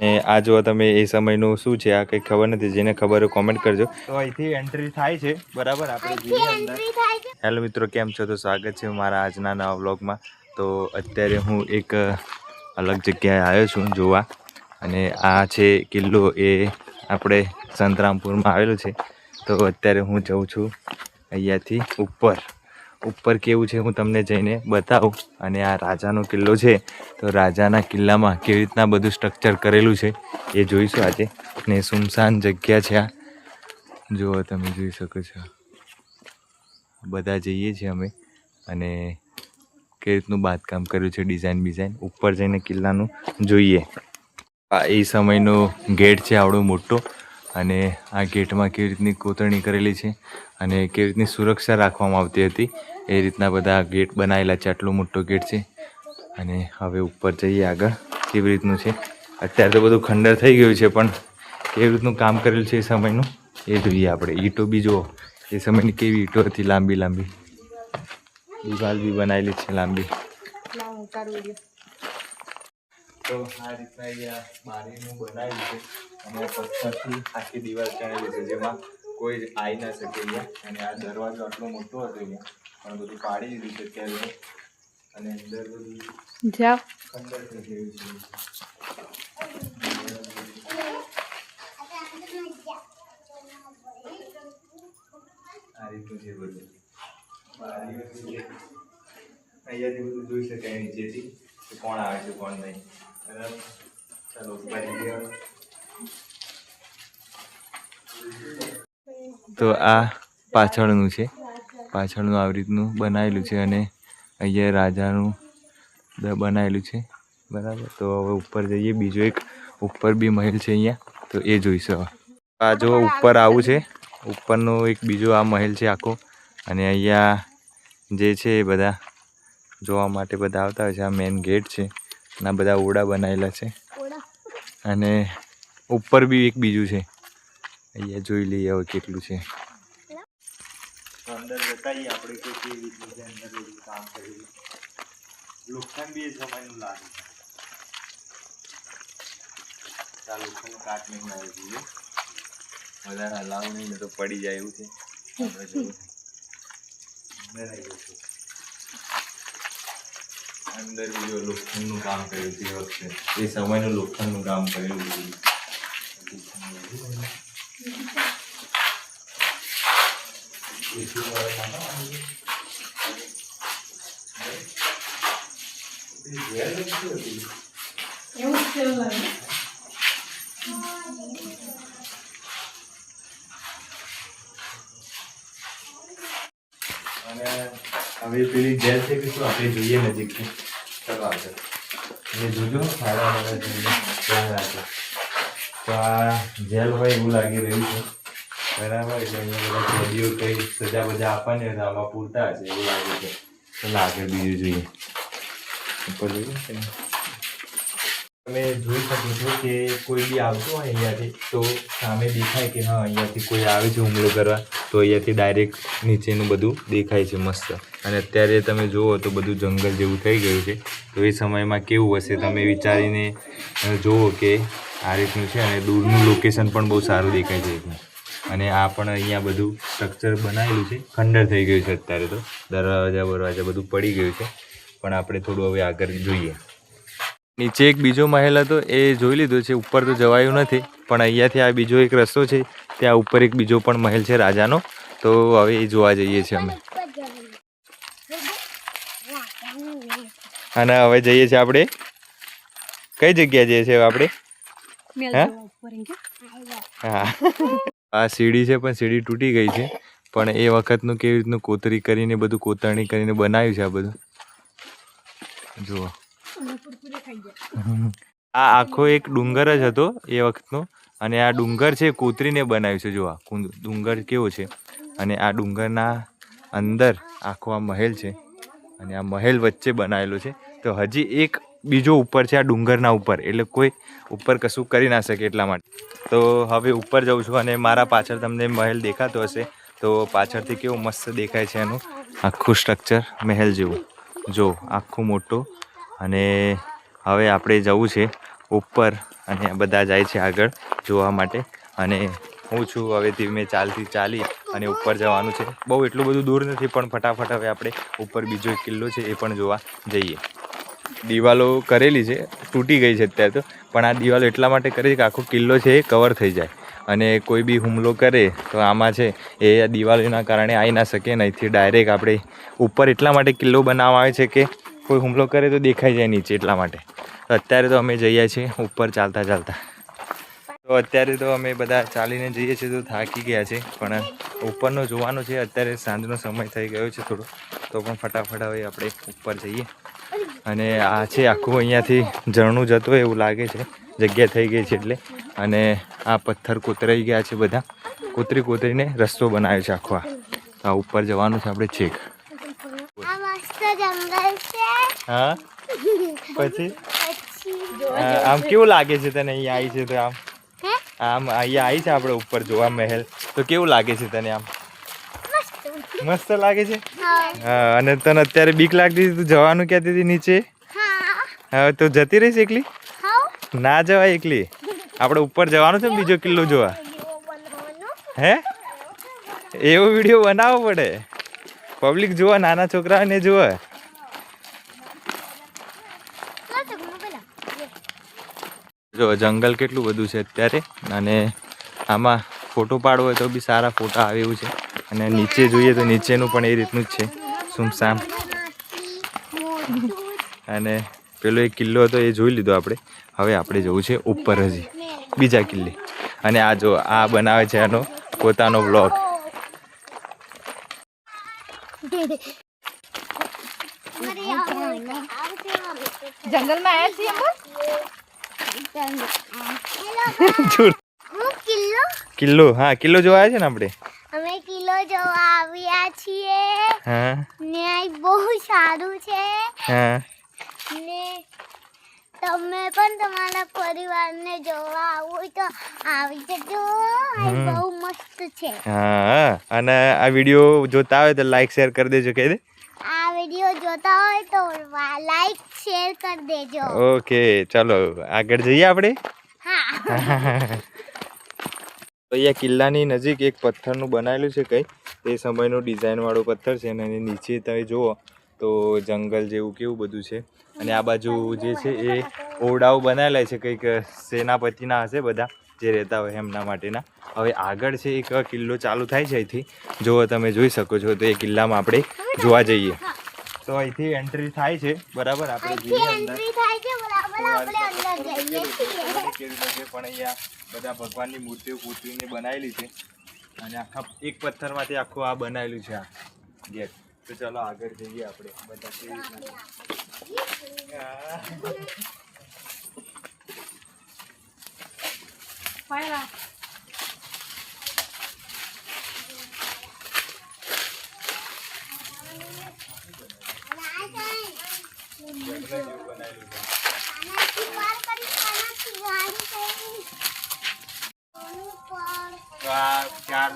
ને આ જો તમે એ સમયનું શું છે આ કંઈ ખબર નથી, જેને ખબર હોય કોમેન્ટ કરજો. તો અહીંથી એન્ટ્રી થાય છે બરાબર, આપણે જઈએ અંદર. હેલો મિત્રો, કેમ છો? તો સ્વાગત છે મારા આજના નવા વ્લોગમાં. તો અત્યારે હું એક અલગ જગ્યાએ આવ્યો છું જોવા, અને આ છે કિલ્લો, એ આપણે સંતરામપુરમાં આવેલો છે. તો અત્યારે હું જઉં છું અહીંયાથી ઉપર કેવું છે હું તમને જઈને બતાવું. અને આ રાજાનો કિલ્લો છે, તો રાજાના કિલ્લામાં કેવી રીતના બધું સ્ટ્રક્ચર કરેલું છે એ જોઈશું આજે. ને સુમસાન જગ્યા છે આ, જુઓ તમે જોઈ શકો છો. બધા જઈએ છીએ અમે, અને કેવી રીતનું બાંધકામ કર્યું છે, ડિઝાઇન ઉપર જઈને કિલ્લાનું જોઈએ. આ એ સમયનો ગેટ છે આવડો મોટો, અને આ ગેટમાં કેવી રીતની કોતરણી કરેલી છે અને કેવી રીતની સુરક્ષા રાખવામાં આવતી હતી એ રીતના બધા ગેટ બનાવેલા છે. આટલો મોટો ગેટ છે. અને હવે ઉપર જઈએ આગળ કેવી રીતનું છે. અત્યારે તો બધું ખંડર થઈ ગયું છે, પણ કેવી રીતનું કામ કરેલું છે એ સમયનું એ જોઈએ આપણે. ઈંટો બી જુઓ એ સમયની કેવી ઈંટો હતી, લાંબી દિવાલ બી બનાવેલી છે લાંબી. તો આ રીતના અહીંયા બારીનું બનાવ્યું છે, અને પથ્થરથી આખી દિવાલ ચણેલી છે, જેમાં કોઈ જ આવી ના શકે અહીંયા. અને આ દરવાજો આટલો મોટો હતો અહીંયા, પણ બધું પાડી દીધું છે ત્યારે. અને અંદર બધું ખંડર થઈ ગયું છે. આ રીતનું છે બધું. બારીઓ અહીંયાથી બધું જોઈ શકાય નીચેથી કે કોણ આવે છે કોણ નહીં. બરાબર, ચાલો તો આ પાછળનું છે, પાછળનું આવી રીતનું બનાવેલું છે, અને અહીંયા રાજાનું બનાવેલું છે બરાબર. તો હવે ઉપર જઈએ, બીજો એક ઉપર બી મહેલ છે અહીંયા, તો એ જોઈશું. આ જો ઉપર આવું છે, ઉપરનો એક બીજો આ મહેલ છે આખો. અને અહીંયા જે છે એ બધા જોવા માટે બધા આવતા હોય છે. આ મેઇન ગેટ છે, અને આ બધા ઓરડા બનાવેલા છે. અને ઉપર બી એક બીજું છે, અહીંયા જોઈ લઈએ હવે કેટલું છે. અંદર જતાઈએ આપણે કે કેવી રીતનું છે અંદર બધું કામ કરેલું. લોખંડ બી એ સમયનું લાગે છે. આ લોખંડનું કાટ નહીં આવે જોઈએ, વધારે હલાવું નહીં તો પડી જાય એવું છે. આપણે જવું અંદર આવી ગયું છે. અંદર બીજો લોખંડનું કામ કર્યું તે વખતે, એ સમયનું લોખંડનું કામ કરેલું હતું. અને હવે પેલી જેલ છે કે શું આપણે જોઈએ નજીકથી. ચાલો આગળ એટલે જોજો, સારા જોઈને ધ્યાન રાખજો. તો આ જેલ હોય એવું લાગી રહ્યું છે બરાબર. એટલે અહીંયા બધા કેદીઓ કંઈ સજા બજા આપવાની હોય આમાં પૂરતા હશે એવું લાગે છે. ચાલો આગળ બીજું જોઈએ. ઉપર જોઈએ તમે જોઈ શકો છો કે કોઈ બી આવતું હોય અહીંયાથી તો સામે દેખાય કે હા અહીંયાથી કોઈ આવે છે હુમલો કરવા, તો અહીંયાથી ડાયરેક્ટ નીચેનું બધું દેખાય છે મસ્ત. અને અત્યારે તમે જુઓ તો બધું જંગલ જેવું થઈ ગયું છે. તો એ સમયમાં કેવું હશે તમે વિચારીને જુઓ કે આ રીતનું છે. અને દૂરનું લોકેશન પણ બહુ સારું દેખાય છે એકદમ. અને આ પણ અહીંયા બધું સ્ટ્રક્ચર બનાવેલું છે, ખંડર થઈ ગયું છે અત્યારે તો. દરવાજા બધું પડી ગયું છે. પણ આપણે થોડું હવે આગળ જોઈએ. નીચે એક બીજો મહેલ હતો એ જોઈ લીધો છે, ઉપર તો જવાયું નથી. પણ અહીંયાથી આ બીજો એક રસ્તો છે, ત્યાં ઉપર એક બીજો પણ મહેલ છે રાજાનો. તો હવે એ જોવા જઈએ છીએ અમે. અને હવે જઈએ છીએ આપણે કઈ જગ્યા જઈએ છીએ આપણે? હા, આ સીડી છે, પણ સીડી તૂટી ગઈ છે. પણ એ વખતનું કેવી રીતનું કોતરી કરીને બધું કોતરણી કરીને બનાવ્યું છે આ બધું જુઓ. આ આખો એક ડુંગર જ હતો એ વખતનો, અને આ ડુંગર છે કોતરીને બનાવ્યું છે. જો આ ડુંગર કેવો છે, અને આ ડુંગરના અંદર આખો આ મહેલ છે, અને આ મહેલ વચ્ચે બનાવેલો છે. તો હજી એક બીજો ઉપર છે આ ડુંગરના ઉપર, એટલે કોઈ ઉપર કશું કરી ના શકે એટલા માટે. તો હવે ઉપર જાઉં છું, અને મારા પાછળ તમને મહેલ દેખાતો હશે. તો પાછળથી કેવું મસ્ત દેખાય છે એનું આખું સ્ટ્રક્ચર મહેલ જેવું, જો આખું મોટું. અને હવે આપણે જવું છે ઉપર અને બધા જાય છે આગળ જોવા માટે. અને હું છું હવેથી મેં ચાલી અને ઉપર જવાનું છે. બહુ એટલું બધું દૂર નથી પણ ફટાફટ હવે આપણે ઉપર બીજો એક કિલ્લો છે એ પણ જોવા જઈએ. દિવાલો કરેલી છે, તૂટી ગઈ છે અત્યારે તો, પણ આ દિવાલો એટલા માટે કરી છે કે આખો કિલ્લો છે એ કવર થઈ જાય અને કોઈ બી હુમલો કરે તો આમાં છે એ દિવાલોના કારણે આવી ના શકે. અહીંથી ડાયરેક્ટ આપણે ઉપર એટલા માટે કિલ્લો બનાવવામાં આવે છે કે કોઈ હુમલો કરે તો દેખાઈ જાય નીચે, એટલા માટે. અત્યારે તો અમે જઈએ છીએ ઉપર ચાલતા. તો અત્યારે તો અમે બધા ચાલીને જઈએ છીએ તો થાકી ગયા છે, પણ ઉપરનો જોવાનો છે. અત્યારે સાંજનો સમય થઈ ગયો છે થોડો, તો પણ ફટાફટ હવે આપણે ઉપર જઈએ. અને આ છે આખું અહીંયાથી ઝરણું જતું હોય એવું લાગે છે, જગ્યા થઈ ગઈ છે એટલે. અને આ પથ્થર કોતરાઈ ગયા છે, બધા કોતરીને રસ્તો બનાવ્યો છે આખો. આ ઉપર જવાનું છે આપણે છેક. હા પછી આમ કેવું લાગે છે તને અહીંયા આવી છે તો? આમ અહીંયા આવી છે આપણે ઉપર જોવા મહેલ, તો કેવું લાગે છે તને? આમ મસ્ત લાગે છે. હા, અને તને અત્યારે બીક લાગતી હતી, તું જવાનું કહેતી હતી નીચે? હા, તો જતી રહીશ એકલી? ના જવાય એકલી, આપણે ઉપર જવાનું છે બીજો કિલ્લો જોવા. હે, એવો વિડીયો બનાવવો પડે, પબ્લિક જોવા, નાના છોકરાઓને જોવા. જો જંગલ કેટલું બધું છે અત્યારે, અને આમાં ફોટો પાડવો હોય તો બી સારા ફોટા આવે એવું છે. અને નીચે જોઈએ તો નીચેનું પણ એ રીતનું જ છે, સુમસામ. અને પેલો એક કિલ્લો હતો એ જોઈ લીધો આપણે. હવે આપણે જવું છે ઉપર હજી બીજા કિલ્લે. અને આ જો આ બનાવે છે આનો પોતાનો બ્લોગ. જંગલમાં આવ્યા છીએ કિલ્લો. હા, કિલ્લો જોવા આવ્યા છે ને આપણે. અમે કિલ્લો જોવા આવ્યા છીએ. હા, ને બહુ સારું છે. હા, ને તમે પણ તમારા પરિવારને જોવા આવું તો આવી જજો. બહુ મસ્ત છે. હા. અને આ વિડીયો જોતા હોય તો લાઈક શેર કરી દેજો. કહી દે, આ વિડીયો જોતા હોય તો લાઈક શેર કરી દેજો. ઓકે, ચાલો આગળ જઈએ આપણે. હા. તો અહીંયા કિલ્લાની નજીક એક પથ્થરનું બનાવેલું છે કંઈ, એ સમયનું ડિઝાઇનવાળું પથ્થર છે. અને એની નીચે તમે જુઓ તો જંગલ જેવું કેવું બધું છે. અને આ બાજુ જે છે એ ઓરડાઓ બનાવેલા છે, કંઈક સેનાપતિના હશે બધા જે રહેતા હોય એમના માટેના. હવે આગળ છે એક કિલ્લો ચાલુ થાય છે અહીંથી, જો તમે જોઈ શકો છો. તો એ કિલ્લામાં આપણે જોવા જઈએ. તો અહીંથી એન્ટ્રી થાય છે, બરાબર. આપણે જઈએ અંદર. પણ અહીંયા બધા ભગવાનની મૂર્તિઓ કોતરીને બનાવેલી છે. અને આખા એક પથ્થરમાંથી આખું આ બનાવેલું છે આ ગેટ. તો ચાલો આગળ જઈએ આપણે બધા. તો આ 4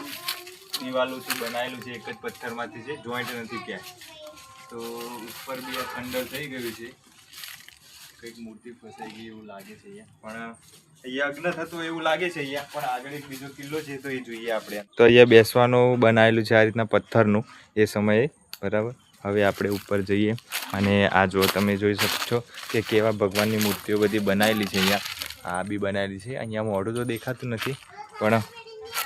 દિવાલોથી બનાવેલું છે, એક જ પથ્થરમાંથી છે, જોઈન્ટ નથી ક્યાંય. તો ઉપર બી આ ખંડર થઈ ગયું છે, કંઈક મૂર્તિ ફસાઈ ગઈ એવું લાગે છે અહીંયા. પણ યજ્ઞ થતો એવું લાગે છે અહીંયા. પણ આગળ એક બીજો કિલ્લો છે તો એ જોઈએ આપણે. તો અહીંયા બેસવાનું બનાવેલું છે આ રીતના પથ્થરનું એ સમયે, બરાબર. હવે આપણે ઉપર જઈએ. અને આ જો તમે જોઈ શકો છો કે કેવા ભગવાનની મૂર્તિઓ બધી બનાવેલી છે અહીંયા. આ બી બનાવેલી છે. અહીંયા મોઢું તો દેખાતું નથી, પણ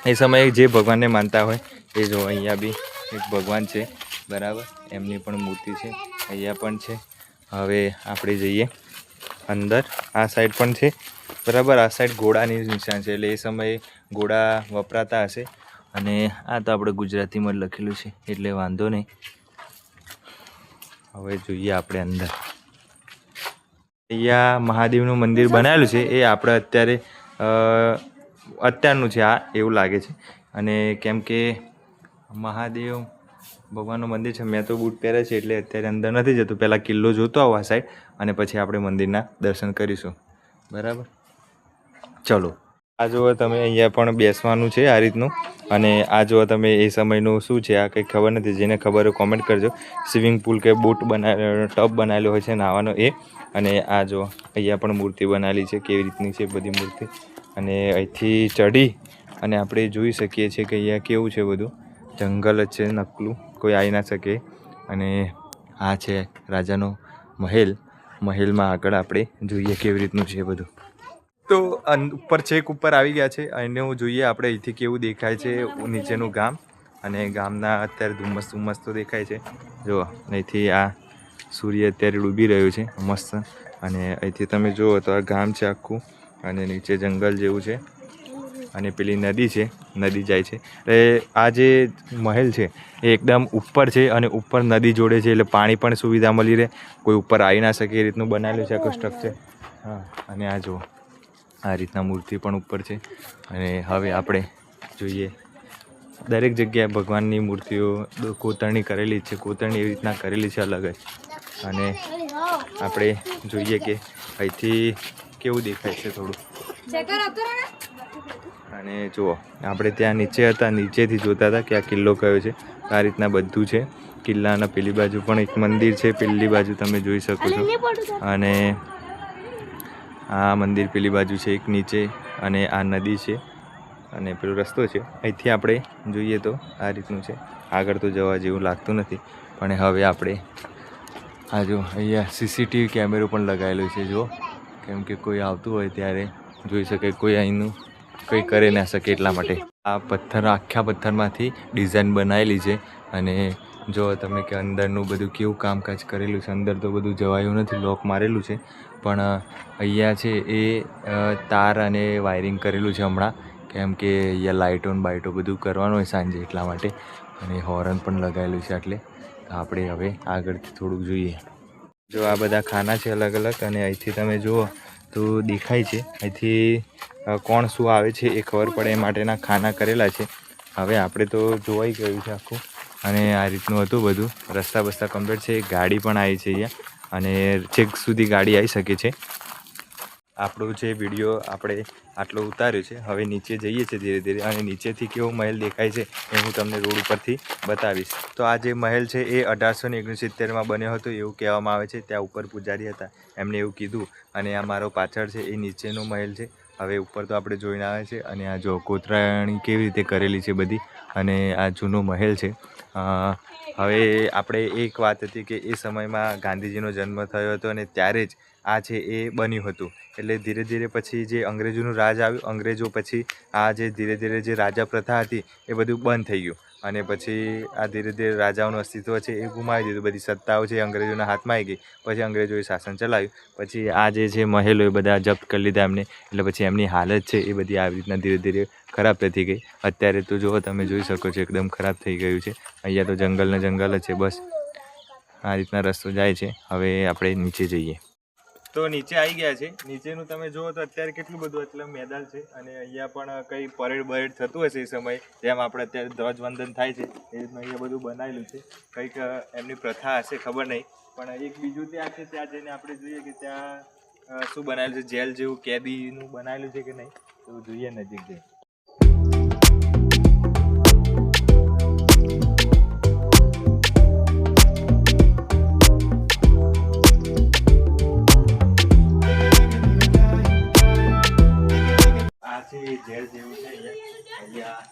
એ સમયે જે ભગવાનને માનતા હોય એ જો અહીંયા બી એક ભગવાન છે, બરાબર. એમની પણ મૂર્તિ છે, અહીંયા પણ છે. હવે આપણે જઈએ અંદર. આ સાઈડ પણ છે, બરાબર. આ સાઈડ ઘોડાની નિશાન છે, એટલે એ સમયે ઘોડા વપરાતા હશે. અને આ તો આપણે ગુજરાતીમાં લખેલું છે એટલે વાંધો નહીં. હવે જોઈએ આપણે અંદર. અહીંયા મહાદેવનું મંદિર બનાવેલું છે, એ આપણે અત્યારનું છે આ, એવું લાગે છે. અને કેમ કે મહાદેવ ભગવાનનું મંદિર છે, મેં તો બૂટ પહેરે છે એટલે અત્યારે અંદર નથી જતું. પહેલાં કિલ્લો જોતો આવો આ સાઈડ, અને પછી આપણે મંદિરના દર્શન કરીશું, બરાબર. ચલો, આ જુઓ તમે, અહીંયા પણ બેસવાનું છે આ રીતનું. અને આ જો તમે એ સમયનું શું છે આ કંઈ ખબર નથી, જેને ખબર હોય કોમેન્ટ કરજો. સ્વિમિંગ પુલ કે બોટ ટબ બનાવેલો હોય છે નાવાનો એ. અને આ જો અહીંયા પણ મૂર્તિ બનાવેલી છે, કેવી રીતની છે બધી મૂર્તિ. અને અહીંથી ચડી અને આપણે જોઈ શકીએ છીએ કે અહીંયા કેવું છે બધું, જંગલ જ છે નકલું, કોઈ આવી ના શકે. અને આ છે રાજાનો મહેલ. મહેલમાં આગળ આપણે જોઈએ કેવી રીતનું છે બધું. તો ઉપર છેક ઉપર આવી ગયા છે અને હું જોઈએ આપણે અહીંથી કેવું દેખાય છે નીચેનું ગામ. અને ગામના અત્યારે ધુમ્મસ તો દેખાય છે. જો અહીંથી આ સૂર્ય અત્યારે ડૂબી રહ્યું છે મસ્ત. અને અહીંથી તમે જુઓ તો આ ગામ છે આખું, અને નીચે જંગલ જેવું છે. અને પેલી નદી છે, નદી જાય છે. એટલે આ જે મહેલ છે એ એકદમ ઉપર છે અને ઉપર નદી જોડે છે, એટલે પાણી પણ સુવિધા મળી રહે, કોઈ ઉપર આવી ના શકે એ રીતનું બનાવેલું છે આખું સ્ટ્રક્ચર. હા, અને આ જુઓ આ રીતના મૂર્તિ પણ ઉપર છે. અને હવે આપણે જોઈએ દરેક જગ્યાએ ભગવાનની મૂર્તિઓ કોતરણી કરેલી છે, કોતરણી એવી રીતના કરેલી છે અલગ જ. અને આપણે જોઈએ કે અહીંથી કેવું દેખાય છે થોડું. અને જુઓ આપણે ત્યાં નીચે હતા, નીચેથી જોતા હતા કે આ કિલ્લો કયો છે. આ રીતના બધું છે. કિલ્લાના પેલી બાજુ પણ એક મંદિર છે, પેલી બાજુ તમે જોઈ શકો છો. અને આ મંદિર પેલી બાજુ છે એક નીચે, અને આ નદી છે અને પેલો રસ્તો છે. અહીંથી આપણે જોઈએ તો આ રીતનું છે. આગળ તો જવા જેવું લાગતું નથી, પણ હવે આપણે આ જો અહીંયા સીસીટીવી કેમેરો પણ લગાવેલો છે જો, કેમ કે કોઈ આવતું હોય ત્યારે જોઈ શકે, કોઈ અહીંનું કંઈ કરી ના શકે એટલા માટે. આ પથ્થર આખા પથ્થરમાંથી ડિઝાઇન બનાવેલી છે. અને જો તમે કે અંદરનું બધું કેવું કામકાજ કરેલું છે. અંદર તો બધું જવાયું નથી, લોક મારેલું છે, પણ અહીંયા છે એ તાર અને વાયરિંગ કરેલું છે હમણાં, કેમ કે અહીંયા લાઇટો ને બાઇટો બધું કરવાનું હોય સાંજે એટલા માટે. અને હોર્ન પણ લગાવેલું છે. એટલે આપણે હવે આગળથી થોડુંક જોઈએ. જો આ બધા ખાના છે અલગ અલગ, અને અહીંથી તમે જુઓ તો દેખાય છે અહીંથી કોણ શું આવે છે એ ખબર પડે એ માટેના ખાના કરેલા છે. હવે આપણે તો જોવાઈ ગયું છે આખું. અને આ રીતનું હતું બધું. રસ્તા બસ્તા કમ્પ્લીટ છે. ગાડી પણ આવી છે અહીંયા, અને છેક સુધી ગાડી આવી શકે છે. આપણો જે વિડીયો આપણે આટલો ઉતાર્યો છે, હવે નીચે જઈએ છીએ ધીરે ધીરે. અને નીચેથી કેવો મહેલ દેખાય છે એ હું તમને રોડ ઉપરથી બતાવીશ. તો આ જે મહેલ છે એ 1869માં બન્યો હતો એવું કહેવામાં આવે છે. ત્યાં ઉપર પૂજારી હતા, એમને એવું કીધું. અને આ મારો પાછળ છે એ નીચેનો મહેલ છે. હવે ઉપર તો આપણે જોઈને આવે છે. અને આ જો કોતરણી કેવી રીતે કરેલી છે બધી, અને આ જૂનો મહેલ છે. હવે આપણે એક વાત હતી કે એ સમયમાં ગાંધીજીનો જન્મ થયો હતો, અને ત્યારે જ આ છે એ બન્યું હતું. એટલે ધીરે ધીરે પછી જે અંગ્રેજોનું રાજ આવ્યું, અંગ્રેજો પછી આ જે ધીરે ધીરે જે રાજા પ્રથા હતી એ બધું બંધ થઈ ગયું. અને પછી આ ધીરે ધીરે રાજાઓનું અસ્તિત્વ છે એ ગુમાવી દીધું. બધી સત્તાઓ છે અંગ્રેજોના હાથમાં આવી ગઈ. પછી અંગ્રેજોએ શાસન ચલાવ્યું. પછી આ જે છે મહેલો એ બધા જપ્ત કરી લીધા એમને. એટલે પછી એમની હાલત છે એ બધી આવી રીતના ધીરે ધીરે ખરાબ થતી ગઈ. અત્યારે તો જુઓ તમે જોઈ શકો છો એકદમ ખરાબ થઈ ગયું છે. અહીંયા તો જંગલ ને જંગલ જ છે બસ. આ રીતના રસ્તો જાય છે. હવે આપણે નીચે જઈએ. તો નીચે આવી ગયા છે. નીચેનું તમે જુઓ તો અત્યારે કેટલું બધું એટલે મેદાન છે. અને અહીંયા પણ કંઈ પરેડ બરેડ થતું હશે એ સમયે, જેમ આપણે અત્યારે ધ્વજવંદન થાય છે એ રીતનું અહીંયા બધું બનાવેલું છે. કંઈક એમની પ્રથા હશે, ખબર નહીં. પણ એક બીજું ત્યાં છે, ત્યાં જઈને આપણે જોઈએ કે ત્યાં શું બનાવેલું છે. જેલ જેવું કેદીનું બનાવેલું છે કે નહીં, તો જોઈએ નજીક જઈ. જેલ જેવું છે અહીંયા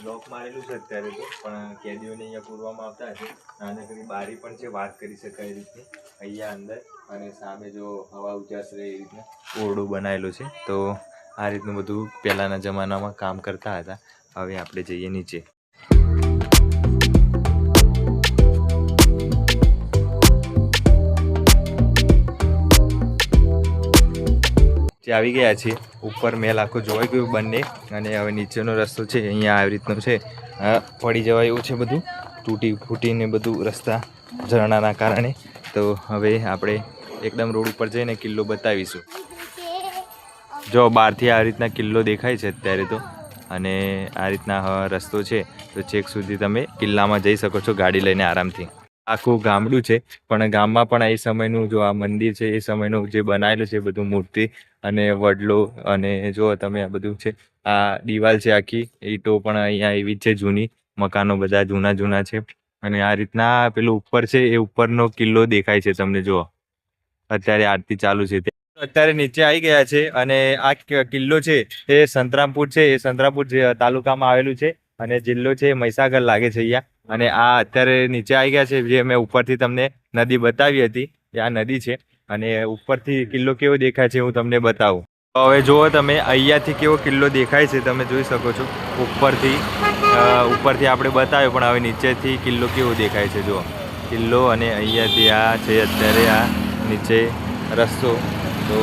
લોક મારેલું છે અત્યારે તો, પણ કેદીઓને અહીંયા પૂરવામાં આવતા હશે. નાનકડી બારી પણ છે, વાત કરી શકાય એ રીતની અહીંયા અંદર. અને સામે જો હવા ઉજાસ રહે એ રીતના ઓરડું બનાવેલું છે. તો આ રીતનું બધું પહેલાંના જમાનામાં કામ કરતા હતા. હવે આપણે જઈએ નીચે. આવી ગયા છીએ ઉપર. મહેલ આખો જોવાઈ ગયું બંને. અને હવે નીચેનો રસ્તો છે અહીંયા આવી રીતનો છે. પડી જવાય એવું છે બધું, તૂટી ફૂટીને બધું રસ્તા ઝરણાના કારણે. તો હવે આપણે એકદમ રોડ ઉપર જઈને કિલ્લો બતાવીશું. જો બહારથી આ રીતના કિલ્લો દેખાય છે અત્યારે તો. અને આ રીતના રસ્તો છે, તો છેક સુધી તમે કિલ્લામાં જઈ શકો છો ગાડી લઈને આરામથી. આખું ગામડું છે, પણ ગામમાં પણ એ સમયનું જો આ મંદિર છે એ સમયનું જે બનાવેલું છે બધું મૂર્તિ અને વડલો, અને જો તમે આ બધું છે, આ દિવાલ છે આખી, ઈંટો પણ અહીંયા એવી જ છે જૂની, મકાનો બધા જૂના જૂના છે. અને આ રીતના પેલું ઉપર છે એ ઉપરનો કિલ્લો દેખાય છે તમને. જુઓ અત્યારે આરતી ચાલુ છે. અત્યારે નીચે આવી ગયા છે અને આ કિલ્લો છે એ સંતરામપુર છે, એ સંતરામપુર તાલુકામાં આવેલું છે અને જિલ્લો છે મહીસાગર લાગે છે અહીંયા. અને આ અત્યારે નીચે આવી ગયા છે, જે મેં ઉપરથી તમને નદી બતાવી હતી એ આ નદી છે. અને ઉપરથી કિલ્લો કેવો દેખાય છે હું તમને બતાવું. હવે જુઓ તમે અહીંયાથી કેવો કિલ્લો દેખાય છે, તમે જોઈ શકો છો. ઉપરથી આપણે બતાવ્યો, પણ હવે નીચેથી કિલ્લો કેવો દેખાય છે જુઓ કિલ્લો. અને અહીંયાથી આ છે અત્યારે આ નીચે રસ્તો. તો